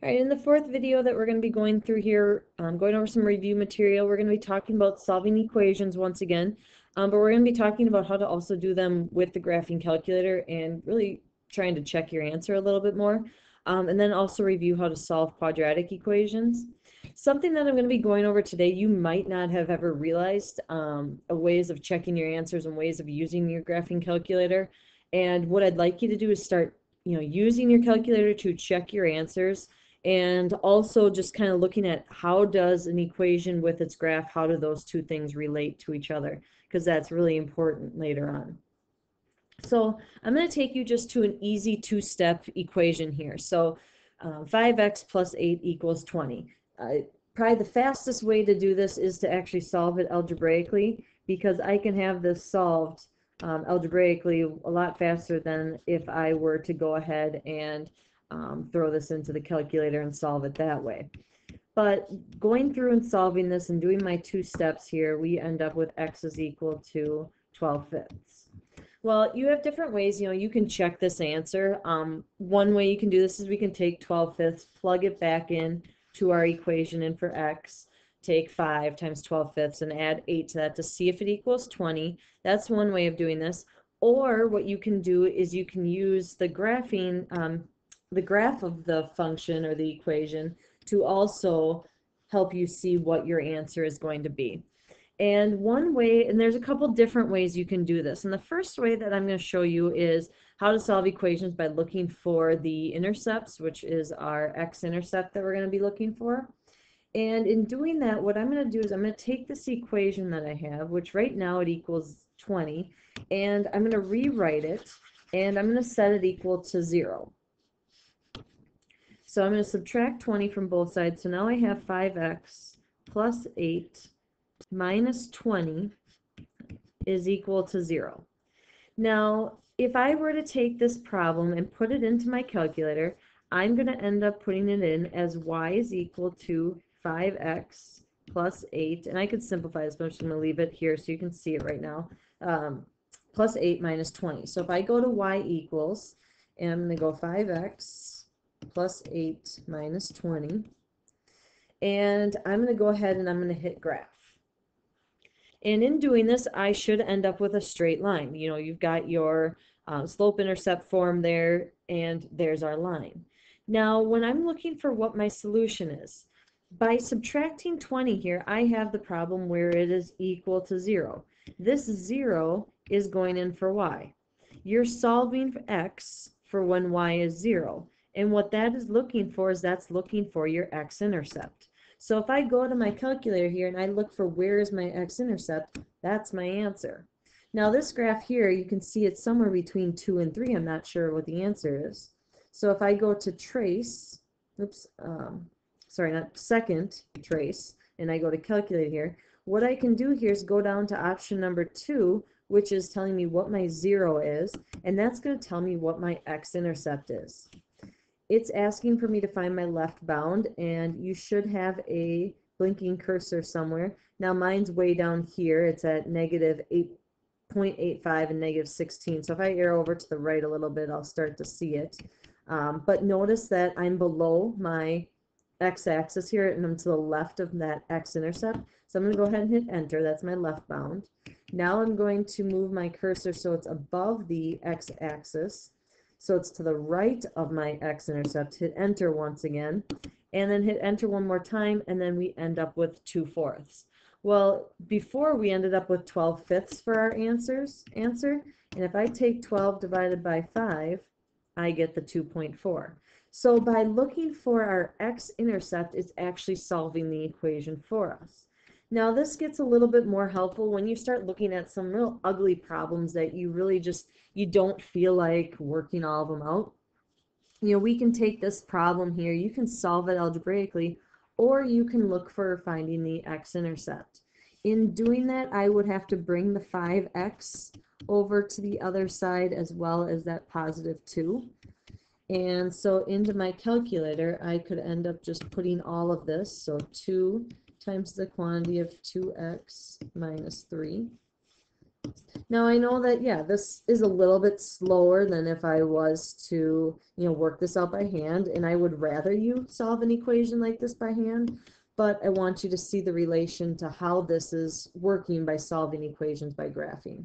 All right, in the fourth video that we're going to be going through here, going over some review material, we're going to be talking about solving equations once again, but we're going to be talking about how to also do them with the graphing calculator and really trying to check your answer a little bit more, and then also review how to solve quadratic equations. Something that I'm going to be going over today, you might not have ever realized, ways of checking your answers and ways of using your graphing calculator. And what I'd like you to do is start, using your calculator to check your answers, and also just kind of looking at how does an equation with its graph, how do those two things relate to each other, because that's really important later on. So I'm going to take you just to an easy two-step equation here. So 5x plus 8 equals 20. Probably the fastest way to do this is to actually solve it algebraically, because I can have this solved algebraically a lot faster than if I were to go ahead and throw this into the calculator and solve it that way. But going through and solving this and doing my two steps here, we end up with x is equal to 12/5. Well, you have different ways, you can check this answer. One way you can do this is we can take 12/5, plug it back in to our equation, and for x, take 5 times 12/5 and add 8 to that to see if it equals 20. That's one way of doing this. Or what you can do is you can use the graphing, the graph of the function or the equation to also help you see what your answer is going to be. And one way, and there's a couple different ways you can do this. And the first way that I'm going to show you is how to solve equations by looking for the intercepts, which is our x-intercept that we're going to be looking for. And in doing that, what I'm going to do is I'm going to take this equation that I have, which right now it equals 20, and I'm going to rewrite it, and I'm going to set it equal to 0. So I'm going to subtract 20 from both sides. So now I have 5x plus 8 minus 20 is equal to 0. Now, if I were to take this problem and put it into my calculator, I'm going to end up putting it in as y is equal to 5x plus 8, and I could simplify this, but I'm just going to leave it here so you can see it right now, plus 8 minus 20. So if I go to y equals, and I'm going to go 5x plus 8 minus 20, and I'm going to go ahead and I'm going to hit graph. And in doing this, I should end up with a straight line. You've got your slope-intercept form there, and there's our line. Now, when I'm looking for what my solution is, by subtracting 20 here, I have the problem where it is equal to 0. This 0 is going in for y. You're solving for x for when y is 0. And what that is looking for is that's looking for your x-intercept. So if I go to my calculator here and I look for where is my x-intercept, that's my answer. Now this graph here, you can see it's somewhere between 2 and 3. I'm not sure what the answer is. So if I go to trace, sorry, not second trace, and I go to calculate here, what I can do here is go down to option number 2, which is telling me what my 0 is, and that's going to tell me what my x-intercept is. It's asking for me to find my left bound, and you should have a blinking cursor somewhere. Now mine's way down here. It's at negative 8.85 and negative 16. So if I arrow over to the right a little bit, I'll start to see it. But notice that I'm below my x-axis here, and I'm to the left of that x-intercept. So I'm going to go ahead and hit enter. That's my left bound. Now I'm going to move my cursor so it's above the x-axis. So it's to the right of my x-intercept. Hit enter once again, and then hit enter one more time, and then we end up with 2/4. Well, before we ended up with 12/5 for our answer, and if I take 12 divided by 5, I get the 2.4. So by looking for our x-intercept, it's actually solving the equation for us. Now this gets a little bit more helpful when you start looking at some real ugly problems that you really just, you don't feel like working all of them out. We can take this problem here, you can solve it algebraically, or you can look for finding the x-intercept. In doing that, I would have to bring the 5x over to the other side as well as that positive 2. And so into my calculator, I could end up just putting all of this, so 2 times the quantity of 2x minus 3 Now I know that, yeah, this is a little bit slower than if I was to, work this out by hand, and I would rather you solve an equation like this by hand, but I want you to see the relation to how this is working by solving equations by graphing.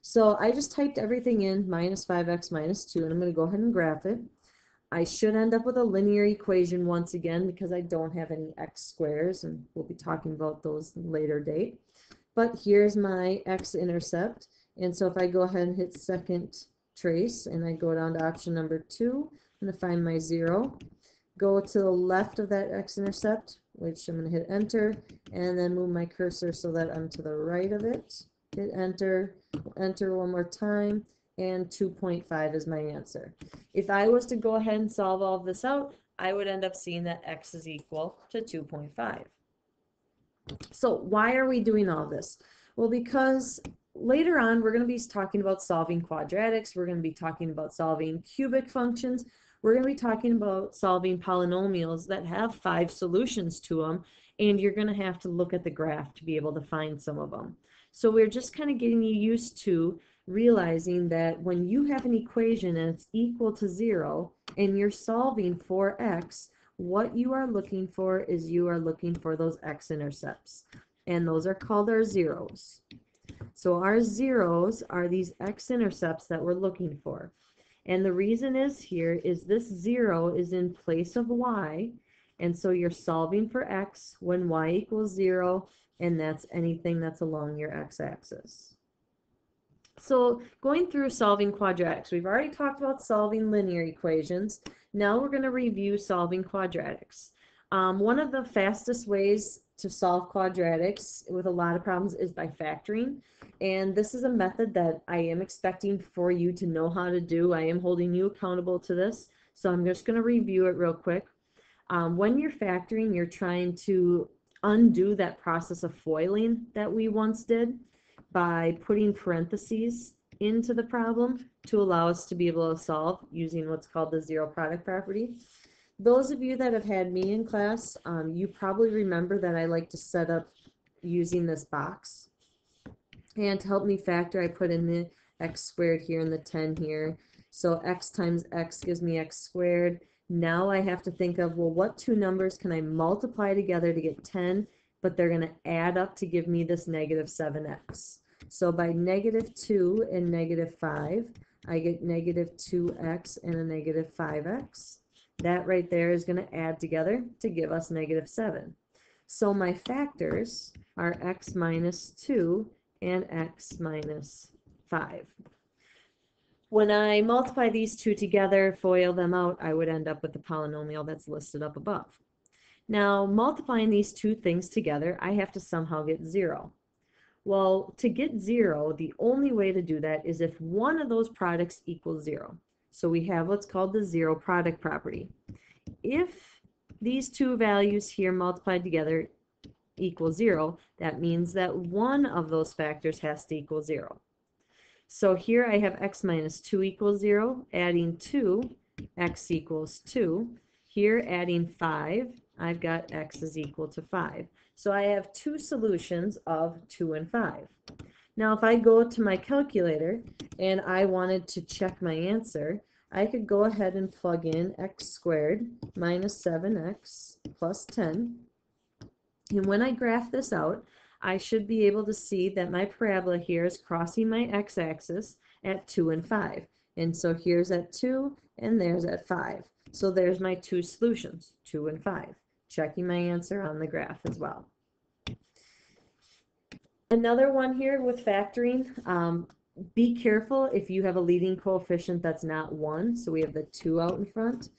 So I just typed everything in, minus 5x minus 2, and I'm going to go ahead and graph it. I should end up with a linear equation once again because I don't have any x squares, and we'll be talking about those later date. But here's my x-intercept, and so if I go ahead and hit second trace and I go down to option number 2, I'm going to find my 0, go to the left of that x-intercept, which I'm going to hit enter, and then move my cursor so that I'm to the right of it, hit enter, enter one more time, and 2.5 is my answer. If I was to go ahead and solve all of this out, I would end up seeing that x is equal to 2.5. So why are we doing all this? Well, because later on we're going to be talking about solving quadratics, we're going to be talking about solving cubic functions, we're going to be talking about solving polynomials that have 5 solutions to them, and you're going to have to look at the graph to be able to find some of them. So we're just kind of getting you used to realizing that when you have an equation and it's equal to 0 and you're solving for x, what you are looking for is you are looking for those x-intercepts, and those are called our zeros. So our zeros are these x-intercepts that we're looking for. And the reason is here is this 0 is in place of y, and so you're solving for x when y equals 0, and that's anything that's along your x-axis. So going through solving quadratics, we've already talked about solving linear equations. Now we're going to review solving quadratics. One of the fastest ways to solve quadratics with a lot of problems is by factoring. And this is a method that I am expecting for you to know how to do. I am holding you accountable to this. So I'm just going to review it real quick. When you're factoring, you're trying to undo that process of foiling that we once did by putting parentheses into the problem to allow us to be able to solve using what's called the zero product property. Those of you that have had me in class, you probably remember that I like to set up using this box. And to help me factor, I put in the x squared here and the 10 here. So x times x gives me x squared. Now I have to think of, well, what two numbers can I multiply together to get 10, but they're going to add up to give me this negative 7x. So by negative 2 and negative 5, I get negative 2x and a negative 5x. That right there is going to add together to give us negative 7. So my factors are x minus 2 and x minus 5. When I multiply these two together, FOIL them out, I would end up with the polynomial that's listed up above. Now, multiplying these two things together, I have to somehow get 0. Well, to get 0, the only way to do that is if one of those products equals 0. So we have what's called the zero product property. If these two values here multiplied together equal 0, that means that one of those factors has to equal 0. So here I have x minus 2 equals 0, adding 2, x equals 2. Here adding 5, I've got x is equal to 5. So I have two solutions of 2 and 5. Now if I go to my calculator and I wanted to check my answer, I could go ahead and plug in x squared minus 7x plus 10. And when I graph this out, I should be able to see that my parabola here is crossing my x-axis at 2 and 5. And so here's at 2 and there's at 5. So there's my two solutions, 2 and 5. Checking my answer on the graph as well. Another one here with factoring, be careful if you have a leading coefficient that's not 1. So we have the 2 out in front.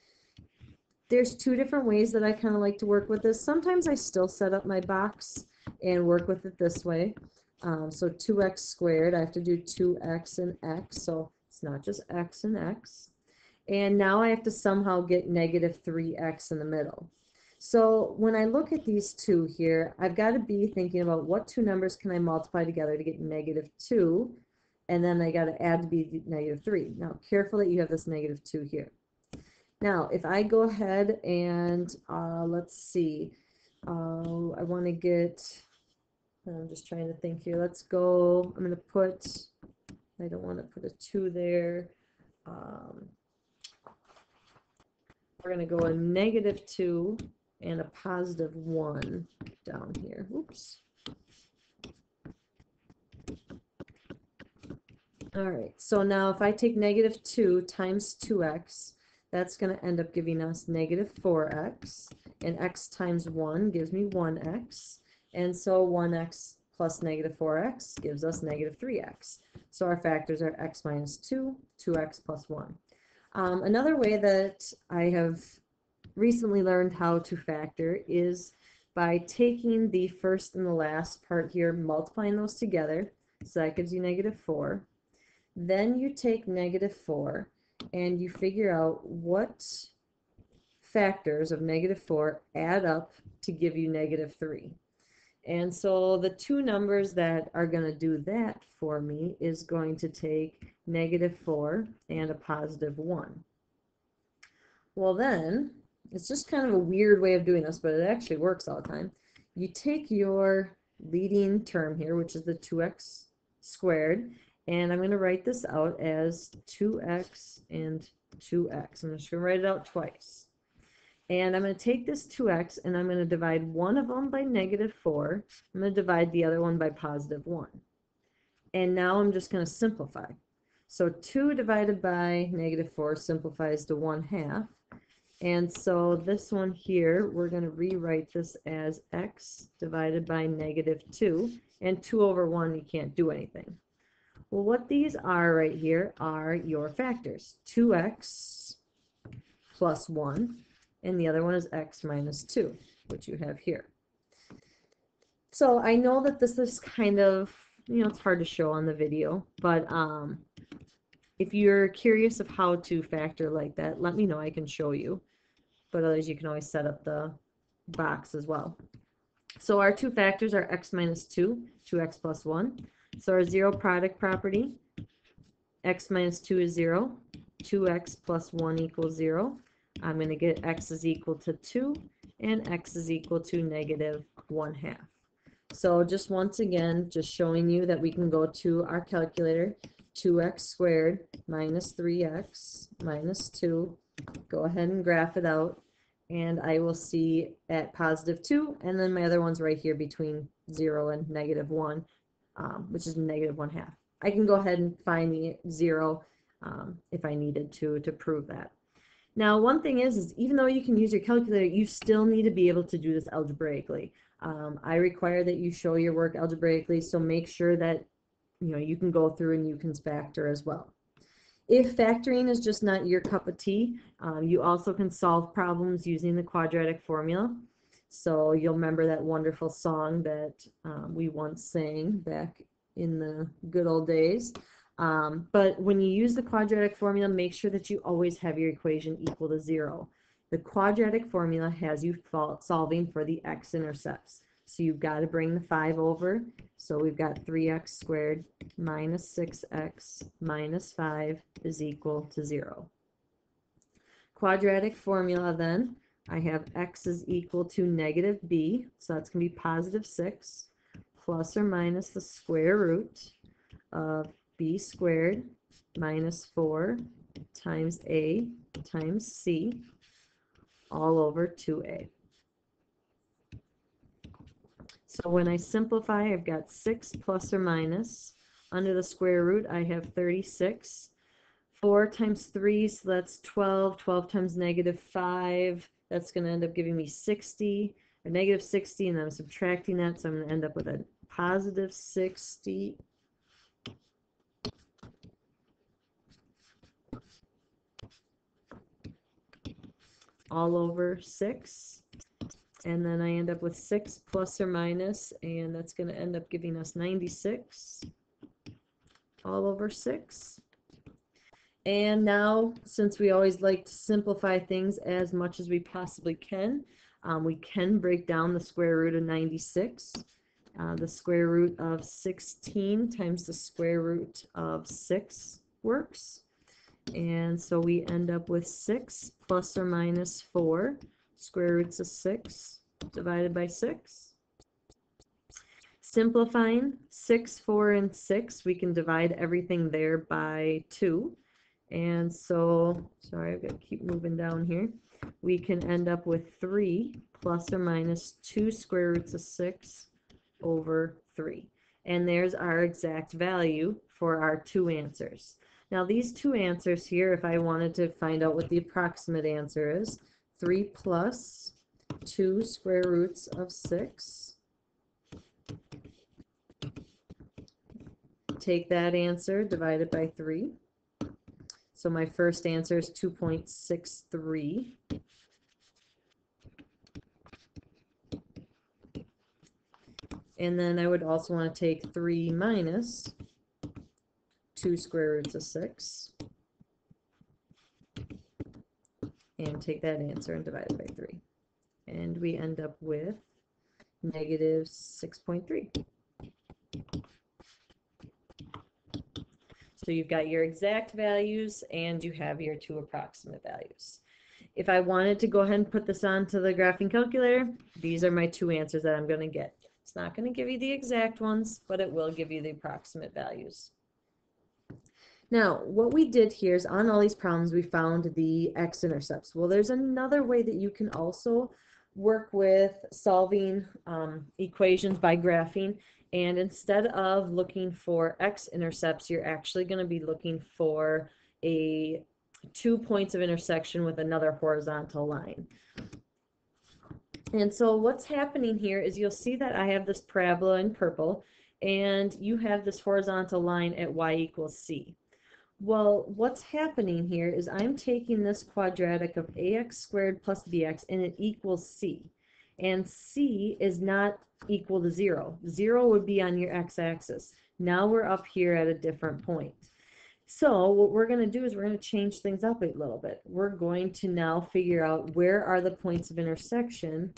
There's two different ways that I kind of like to work with this. Sometimes I still set up my box and work with it this way. So 2x squared, I have to do 2x and x, so it's not just x and x. And now I have to somehow get negative 3x in the middle. So when I look at these two here, I've got to be thinking about what two numbers can I multiply together to get negative 2, and then I got to add to be negative 3. Now, careful that you have this negative 2 here. Now, if I go ahead and let's see, I want to get I'm just trying to think here. Let's go, I'm going to put, I don't want to put a 2 there. We're going to go a -2 and a +1 down here. Oops. All right, so now if I take -2 times 2x, that's going to end up giving us -4x, and x times 1 gives me 1x, and so 1x plus -4x gives us -3x. So our factors are x minus 2, 2x plus 1. Another way that I have recently learned how to factor is by taking the first and the last part here, multiplying those together, so that gives you -4. Then you take -4 and you figure out what factors of -4 add up to give you -3. And so the two numbers that are going to do that for me is going to take -4 and a +1. Well then, it's just kind of a weird way of doing this, but it actually works all the time. You take your leading term here, which is the 2x squared, and I'm going to write this out as 2x and 2x. I'm just going to write it out twice. And I'm going to take this 2x and I'm going to divide one of them by -4. I'm going to divide the other one by +1. And now I'm just going to simplify. So 2 divided by -4 simplifies to 1/2. And so this one here, we're going to rewrite this as x divided by -2. And 2 over 1, you can't do anything. Well, what these are right here are your factors. 2x plus 1, and the other one is x minus 2, which you have here. So I know that this is kind of, it's hard to show on the video, but if you're curious of how to factor like that, let me know. I can show you. But otherwise, you can always set up the box as well. So our two factors are x minus 2, 2x plus 1. So our zero product property, x minus 2 is 0, 2x plus 1 equals 0. I'm going to get x is equal to 2, and x is equal to -1/2. So just once again, just showing you that we can go to our calculator, 2x squared minus 3x minus 2. Go ahead and graph it out, and I will see at +2, and then my other one's right here between 0 and -1, which is -1/2. I can go ahead and find the 0 if I needed to prove that. Now, one thing is even though you can use your calculator, you still need to be able to do this algebraically. I require that you show your work algebraically, so make sure that you can go through and you can factor as well. If factoring is just not your cup of tea, you also can solve problems using the quadratic formula. So you'll remember that wonderful song that we once sang back in the good old days. But when you use the quadratic formula, make sure that you always have your equation equal to 0. The quadratic formula has you solving for the x-intercepts. So you've got to bring the 5 over. So we've got 3x squared minus 6x minus 5 is equal to 0. Quadratic formula then, I have x is equal to -b, so that's going to be +6 plus or minus the square root of b squared minus 4 times a times c all over 2a. So when I simplify, I've got 6 plus or minus. Under the square root, I have 36. 4 times 3, so that's 12. 12 times -5, that's going to end up giving me 60, or -60, and I'm subtracting that, so I'm going to end up with a +60 all over 6. And then I end up with 6 plus or minus, and that's going to end up giving us 96 all over 6. And now, since we always like to simplify things as much as we possibly can, we can break down the square root of 96. The square root of 16 times the square root of 6 works. And so we end up with 6 plus or minus 4. Square roots of 6 divided by 6. Simplifying 6, 4, and 6, we can divide everything there by 2. And so, sorry, I've got to keep moving down here. We can end up with 3 plus or minus 2 square roots of 6 over 3. And there's our exact value for our two answers. Now these two answers here, if I wanted to find out what the approximate answer is, 3 plus 2 square roots of 6. Take that answer, divide it by 3. So my first answer is 2.63. And then I would also want to take 3 minus 2 square roots of 6. And take that answer and divide it by 3. And we end up with negative 6.3. So you've got your exact values and you have your two approximate values. If I wanted to go ahead and put this onto the graphing calculator, these are my two answers that I'm going to get. It's not going to give you the exact ones, but it will give you the approximate values. Now, what we did here is on all these problems, we found the x-intercepts. Well, there's another way that you can also work with solving equations by graphing. And instead of looking for x-intercepts, you're actually going to be looking for 2 points of intersection with another horizontal line. And so what's happening here is you'll see that I have this parabola in purple, and you have this horizontal line at y equals c. Well, what's happening here is I'm taking this quadratic of ax squared plus bx, and it equals c. And c is not equal to 0. 0 would be on your x-axis. Now we're up here at a different point. So what we're going to do is we're going to change things up a little bit. We're going to now figure out where are the points of intersection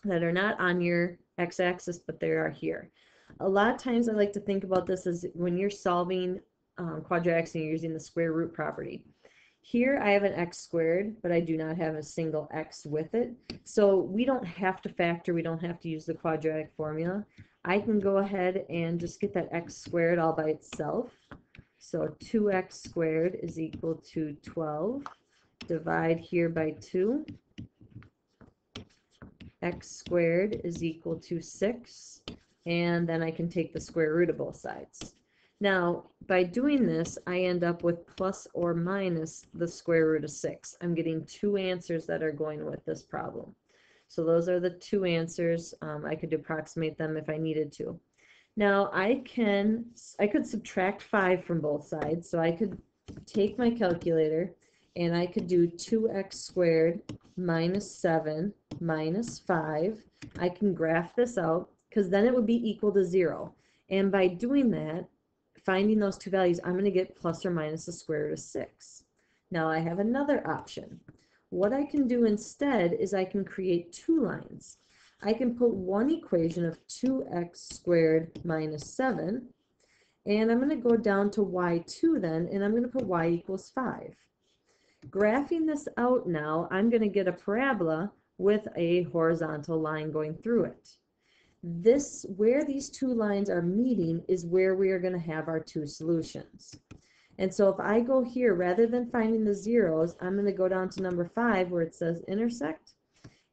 that are not on your x-axis, but they are here. A lot of times I like to think about this as when you're solving quadratics and you're using the square root property. Here I have an x squared, but I do not have a single x with it. So we don't have to factor, we don't have to use the quadratic formula. I can go ahead and just get that x squared all by itself. So 2x squared is equal to 12. Divide here by 2. X squared is equal to 6. And then I can take the square root of both sides. Now, by doing this, I end up with plus or minus the square root of 6. I'm getting two answers that are going with this problem. So those are the two answers. I could approximate them if I needed to. Now, I could subtract 5 from both sides. So I could take my calculator and I could do 2x squared minus 7 minus 5. I can graph this out because then it would be equal to 0. And by doing that, finding those two values, I'm going to get plus or minus the square root of 6. Now I have another option. What I can do instead is I can create two lines. I can put one equation of 2x squared minus 7, and I'm going to go down to y2 then, and I'm going to put y equals 5. Graphing this out now, I'm going to get a parabola with a horizontal line going through it. Where these two lines are meeting is where we are going to have our two solutions. And so if I go here, rather than finding the zeros, I'm going to go down to number 5 where it says intersect,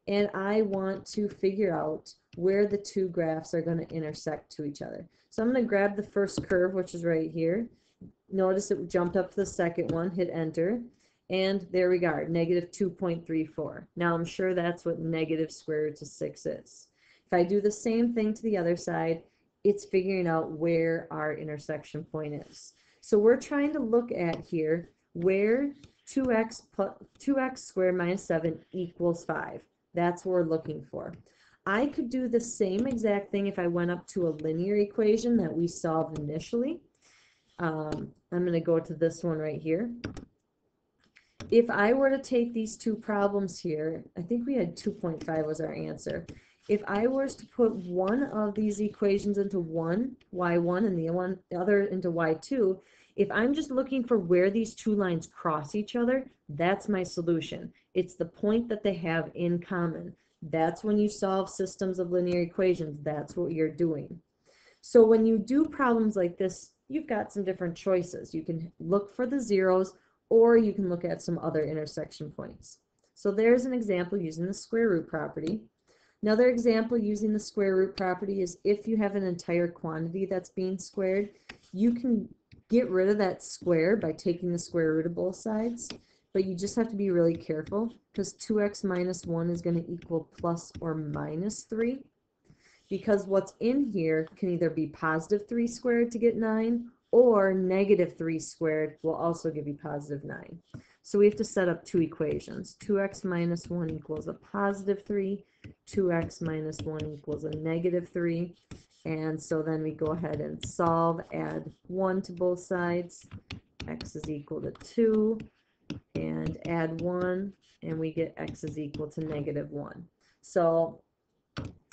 and I want to figure out where the two graphs are going to intersect to each other. So I'm going to grab the first curve, which is right here. Notice it jumped up to the second one, hit enter, and there we go, negative 2.34. Now I'm sure that's what negative square root of 6 is. If I do the same thing to the other side, it's figuring out where our intersection point is. So we're trying to look at here where 2x squared minus 7 equals 5. That's what we're looking for. I could do the same exact thing if I went up to a linear equation that we solved initially. I'm going to go to this one right here. If I were to take these two problems here, I think we had 2.5 was our answer. If I was to put one of these equations into y1 and the other into y2, if I'm just looking for where these two lines cross each other, that's my solution. It's the point that they have in common. That's when you solve systems of linear equations. That's what you're doing. So when you do problems like this, you've got some different choices. You can look for the zeros, or you can look at some other intersection points. So there's an example using the square root property. Another example using the square root property is if you have an entire quantity that's being squared, you can get rid of that square by taking the square root of both sides, but you just have to be really careful because 2x minus 1 is going to equal plus or minus 3, because what's in here can either be positive 3 squared to get 9, or negative 3 squared will also give you positive 9. So we have to set up two equations. 2x minus 1 equals a positive 3. 2x minus 1 equals a negative 3. And so then we go ahead and solve, add 1 to both sides. X is equal to 2. And add 1, and we get x is equal to negative 1. So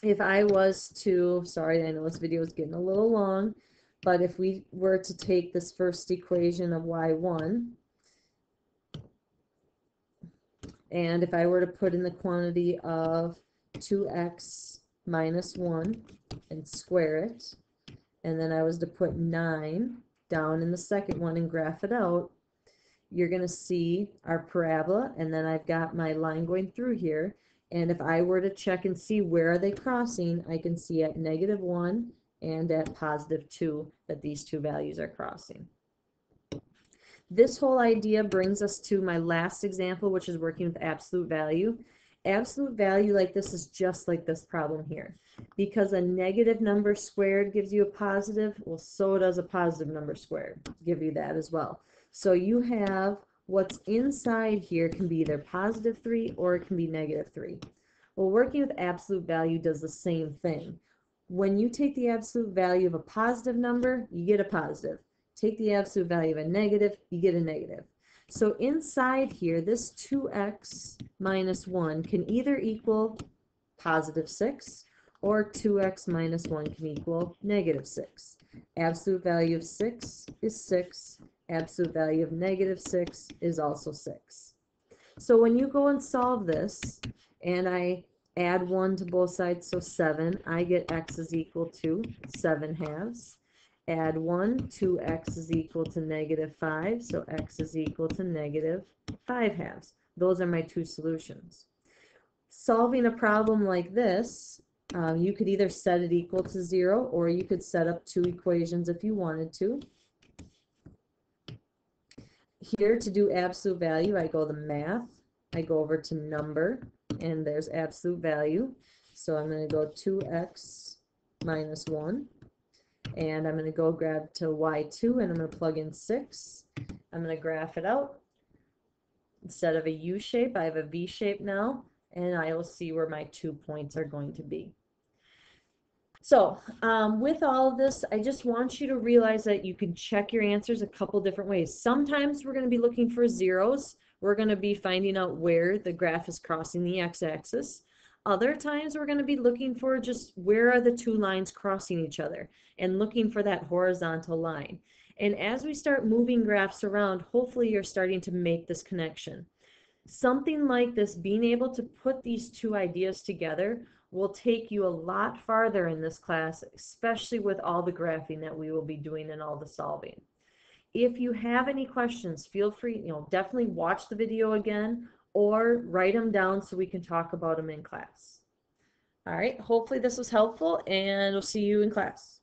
if I was to, sorry, I know this video is getting a little long, but if we were to take this first equation of y1, and if I were to put in the quantity of 2x minus 1 and square it, and then I was to put 9 down in the second one and graph it out, you're going to see our parabola, and then I've got my line going through here. And if I were to check and see where are they crossing, I can see at negative 1 and at positive 2 that these two values are crossing. This whole idea brings us to my last example, which is working with absolute value. Absolute value like this is just like this problem here. Because a negative number squared gives you a positive, well, so does a positive number squared give you that as well. So you have what's inside here can be either positive 3 or it can be negative 3. Well, working with absolute value does the same thing. When you take the absolute value of a positive number, you get a positive. Take the absolute value of a negative, you get a negative. So inside here, this 2x minus 1 can either equal positive 6 or 2x minus 1 can equal negative 6. Absolute value of 6 is 6. Absolute value of negative 6 is also 6. So when you go and solve this, and I add 1 to both sides, so 7, I get x is equal to 7 halves. Add 1, 2x is equal to negative 5, so x is equal to negative 5 halves. Those are my two solutions. Solving a problem like this, you could either set it equal to 0, or you could set up two equations if you wanted to. Here to do absolute value, I go to math, I go over to number, and there's absolute value. So I'm going to go 2x minus 1, and I'm going to go grab to y2, and I'm going to plug in 6. I'm going to graph it out. Instead of a U shape, I have a V shape now, and I will see where my 2 points are going to be. So with all of this, I just want you to realize that you can check your answers a couple different ways. Sometimes we're going to be looking for zeros. We're going to be finding out where the graph is crossing the x-axis. Other times we're going to be looking for just where are the two lines crossing each other and looking for that horizontal line. And as we start moving graphs around, hopefully you're starting to make this connection. Something like this, being able to put these two ideas together, will take you a lot farther in this class, especially with all the graphing that we will be doing and all the solving. If you have any questions, feel free, definitely watch the video again or write them down so we can talk about them in class. All right, hopefully this was helpful, and we'll see you in class.